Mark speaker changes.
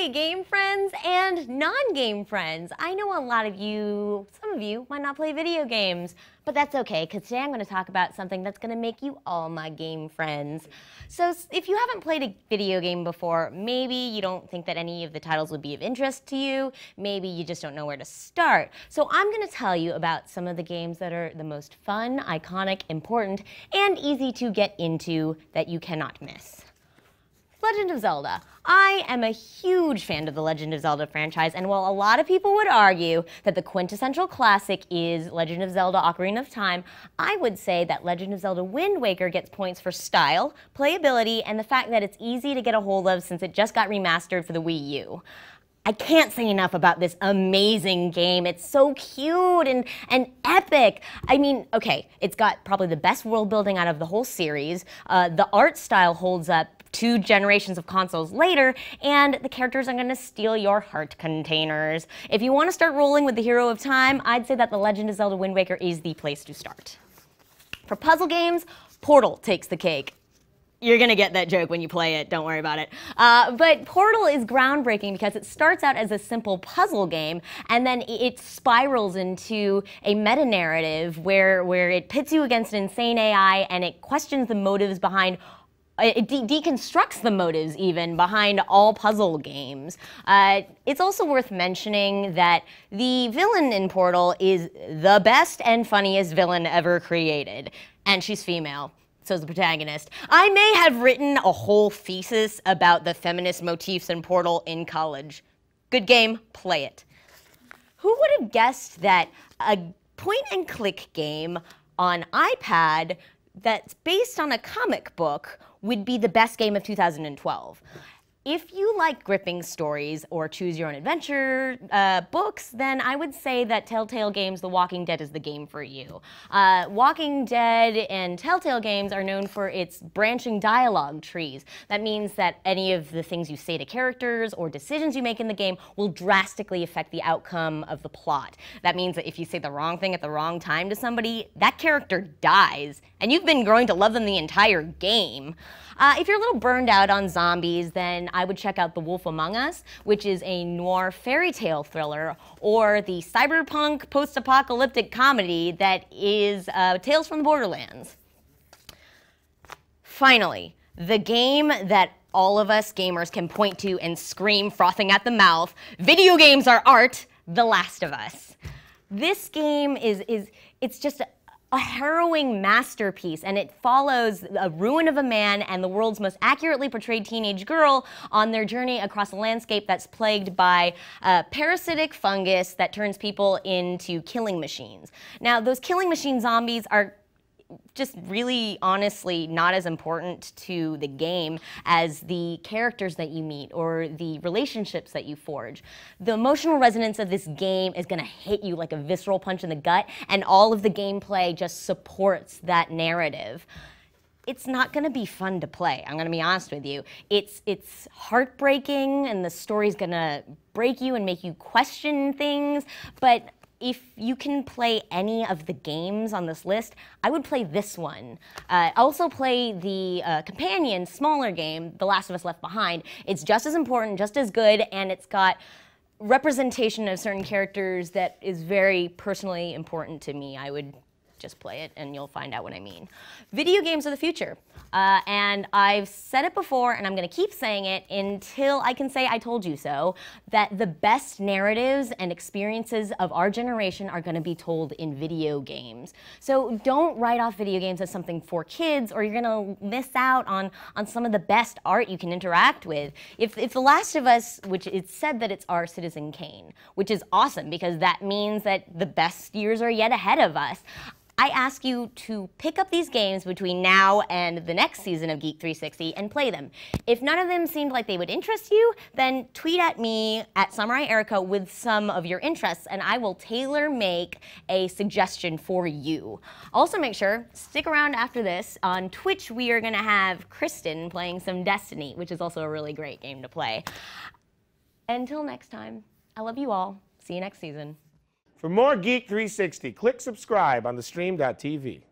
Speaker 1: Hey, game friends and non-game friends. I know a lot of you, some of you, might not play video games, but that's okay, because today I'm going to talk about something that's going to make you all my game friends. So if you haven't played a video game before, maybe you don't think that any of the titles would be of interest to you, maybe you just don't know where to start. So I'm going to tell you about some of the games that are the most fun, iconic, important, and easy to get into that you cannot miss. Legend of Zelda. I am a huge fan of the Legend of Zelda franchise, and while a lot of people would argue that the quintessential classic is Legend of Zelda Ocarina of Time, I would say that Legend of Zelda Wind Waker gets points for style, playability, and the fact that it's easy to get a hold of since it just got remastered for the Wii U. I can't say enough about this amazing game. It's so cute and epic. I mean, okay, it's got probably the best world building out of the whole series. The art style holds up 2 generations of consoles later, and the characters are going to steal your heart containers. If you want to start rolling with the hero of time, I'd say that The Legend of Zelda Wind Waker is the place to start. For puzzle games, Portal takes the cake. You're going to get that joke when you play it, don't worry about it. But Portal is groundbreaking because it starts out as a simple puzzle game, and then it spirals into a meta-narrative where it pits you against an insane AI, and it questions the motives behind it deconstructs the motives even behind all puzzle games. It's also worth mentioning that the villain in Portal is the best and funniest villain ever created. And she's female, so is the protagonist. I may have written a whole thesis about the feminist motifs in Portal in college. Good game, play it. Who would have guessed that a point-and-click game on iPad that's based on a comic book would be the best game of 2012. If you like gripping stories or choose-your-own-adventure books, then I would say that Telltale games The Walking Dead is the game for you. Walking Dead and Telltale games are known for its branching dialogue trees. That means that any of the things you say to characters or decisions you make in the game will drastically affect the outcome of the plot. That means that if you say the wrong thing at the wrong time to somebody, that character dies, and you've been growing to love them the entire game. If you're a little burned out on zombies, then I would check out The Wolf Among Us, which is a noir fairy tale thriller, or the cyberpunk post-apocalyptic comedy that is Tales from the Borderlands. Finally, the game that all of us gamers can point to and scream frothing at the mouth, video games are art, The Last of Us. This game it's just a harrowing masterpiece, and it follows a ruin of a man and the world's most accurately portrayed teenage girl on their journey across a landscape that's plagued by a parasitic fungus that turns people into killing machines. Now, those killing machine zombies are just really, honestly, not as important to the game as the characters that you meet or the relationships that you forge. The emotional resonance of this game is going to hit you like a visceral punch in the gut, and all of the gameplay just supports that narrative. It's not going to be fun to play, I'm going to be honest with you. It's heartbreaking, and the story's going to break you and make you question things, but if you can play any of the games on this list, I would play this one. Also play the companion, smaller game, The Last of Us Left Behind. It's just as important, just as good, and it's got representation of certain characters that is very personally important to me. I would just play it and you'll find out what I mean. Video games are the future. And I've said it before, and I'm going to keep saying it until I can say I told you so, that the best narratives and experiences of our generation are going to be told in video games. So don't write off video games as something for kids, or you're going to miss out on some of the best art you can interact with. If The Last of Us, which it's said that it's our Citizen Kane, which is awesome because that means that the best years are yet ahead of us. I ask you to pick up these games between now and the next season of Geek 360 and play them. If none of them seemed like they would interest you, then tweet at me at Samurai Erica with some of your interests, and I will tailor-make a suggestion for you. Also make sure, stick around after this. On Twitch, we are going to have Kristen playing some Destiny, which is also a really great game to play. Until next time, I love you all. See you next season.
Speaker 2: For more Geek 360, click subscribe on thestream.tv.